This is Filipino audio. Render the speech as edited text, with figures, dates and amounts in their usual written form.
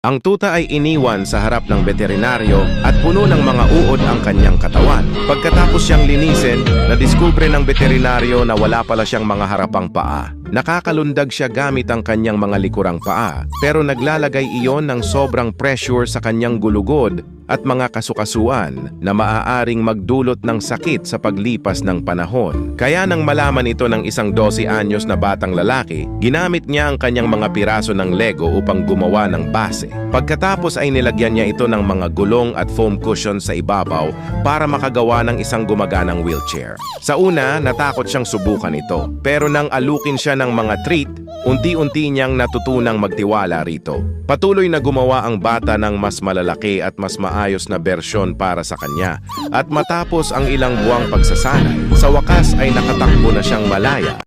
Ang tuta ay iniwan sa harap ng veterinaryo at puno ng mga uod ang kanyang katawan. Pagkatapos siyang linisin, nadiskubre ng veterinaryo na wala pala siyang mga harapang paa. Nakakalundag siya gamit ang kanyang mga likurang paa, pero naglalagay iyon ng sobrang pressure sa kanyang gulugod at mga kasukasuan na maaaring magdulot ng sakit sa paglipas ng panahon. Kaya nang malaman ito ng isang 12 anyos na batang lalaki, ginamit niya ang kanyang mga piraso ng Lego upang gumawa ng base. Pagkatapos ay nilagyan niya ito ng mga gulong at foam cushion sa ibabaw para makagawa ng isang gumaganang wheelchair. Sa una, natakot siyang subukan ito, pero nang alukin siya ng mga treat, unti-unti niyang natutunang magtiwala rito. Patuloy na gumawa ang bata ng mas malalaki at mas maayos na bersyon para sa kanya. At matapos ang ilang buwang pagsasanay, sa wakas ay nakatakbo na siyang malaya.